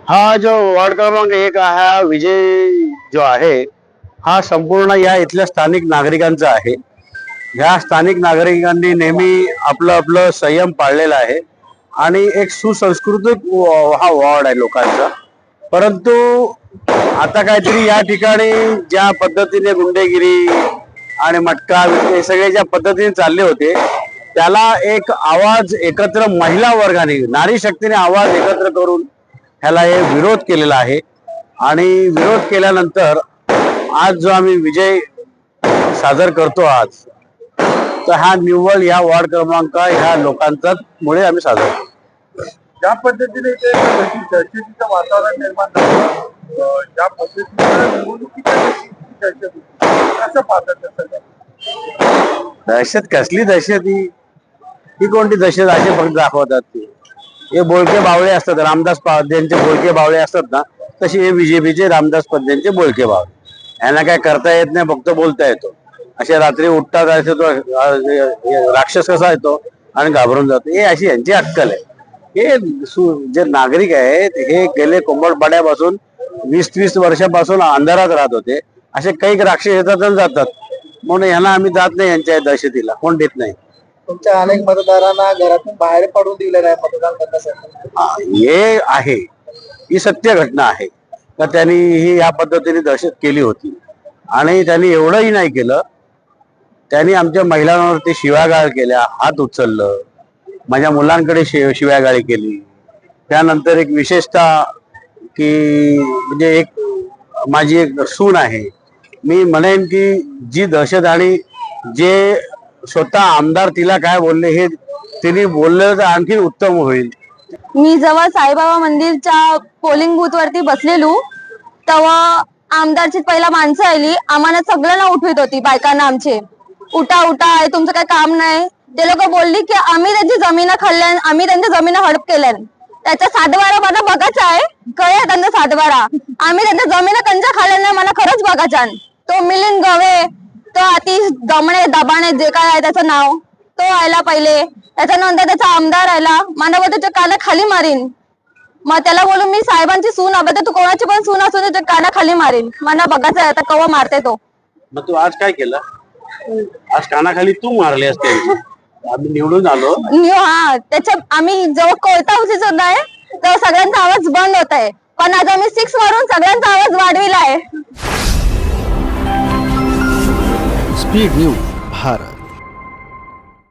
हा जो वार्ड क्रमांक 1 हा विजय जो आहे हा संपूर्ण या इथल्या स्थानिक नागरिकांचा आहे। ह्या स्थानिक नागरिकांनी नेहमी आपलं आपलं संयम पाळलेला आहे आणि एक सुसंस्कृत हा वॉर्ड आहे लोकांचा। परंतु आता काहीतरी या ठिकाणी ज्या पद्धतीने गुंडेगिरी आणि मटका हे सगळे ज्या पद्धतीने चालले होते त्याला एक आवाज एकत्र महिला वर्गाने नारी शक्तीने आवाज एकत्र करून ह्याला हे विरोध केलेला आहे। आणि विरोध केल्यानंतर आज जो आम्ही विजय सादर करतो आज, तर हा निव्वळ या वार्ड क्रमांक ह्या लोकांचा मुळे आम्ही सादर करतो। ज्या पद्धतीने ते दहशतीचं वातावरण निर्माण झालं, ज्या पद्धतीने निवडणुकीच्या कसं पाहतात? दहशत कसली दहशत ही कोणती दहशत असे फक्त दाखवतात ते। हे बोळके बावळे असतात, रामदास पदयांचे बोळके बावळे असतात ना, तसे हे बीजेपीचे रामदास पदयांचे बोळके बावळे। यांना काय करता येत नाही, फक्त बोलता येतो। असे रात्री उठतात असे तो राक्षस कसा येतो आणि घाबरून जातो, हे अशी यांची अक्कल आहे। हे जे नागरिक आहेत हे गेले कोंबडपाड्यापासून 20-30 वर्षापासून अंधारात राहत होते। असे काही राक्षस येतात आणि जातात, म्हणून यांना आम्ही जात नाही, यांच्या दहशतीला कोण देत नाही। तुमच्या अनेक मतदारांना घरातून बाहेर पडून दिलेलं आहे मतदान करण्यासाठी। हे आहे, ही सत्य घटना आहे तर त्यांनी ही या पद्धतीने दहशत केली होती। आणि त्यांनी एवढंही नाही केलं, त्यांनी आमच्या महिलांवरती शिव्यागाळ केल्या, हात उचललं, माझ्या मुलांकडे शिव्यागाळी केली। त्यानंतर एक विशेषतः की म्हणजे एक माझी एक सून आहे, मी म्हणेन की जी दहशत आणि जे स्वतः आमदार तिला काय बोलले हे तिने बोललं तर आणखी उत्तम होईल। मी जेव्हा साईबाबा मंदिरच्या पोलिंग बूथ वरती बसलेलो तेव्हा आमदारची पहिला माणसं आली, आम्हाला सगळ्यांना उठवित होती, बायकांना आमचे उठा उठा, तुमचं काही काम नाही। ते लोक बोलली की आम्ही त्यांची जमीन खाल्ल्या, आम्ही त्यांच्या जमीन हडप केल्या, त्याचा सातबारा मला बघायचा आहे, काय त्यांचा सातबारा, आम्ही त्यांच्या जमीन त्यांच्या खाल्ल्या नाही, मला खरंच बघायचा। तो मिलिंद गवे, तो अतिश दबाणे जे काय आहे त्याचं नाव, तो आयला पहिले, त्याच्यानंतर त्याचा आमदार आला, मला बोलतो त्याच्या काना खाली मारीन। मग त्याला बोलून मी साहेबांची सून अबे तू कोणाची पण सून असून त्याच्या काना खाली मारीन, मला बघायचं आहे आता कवा मारते तो। मग तू आज काय केलं? आज कानाखाली तू मारले असते, आम्ही निवडून आलो। हा, त्याच्या आम्ही जेव्हा कोयता उचलत आहे तेव्हा सगळ्यांचा आवाज बंद होत आहे, पण आज आम्ही 6 मारून सगळ्यांचा आवाज वाढविला आहे। Speed news Bharat.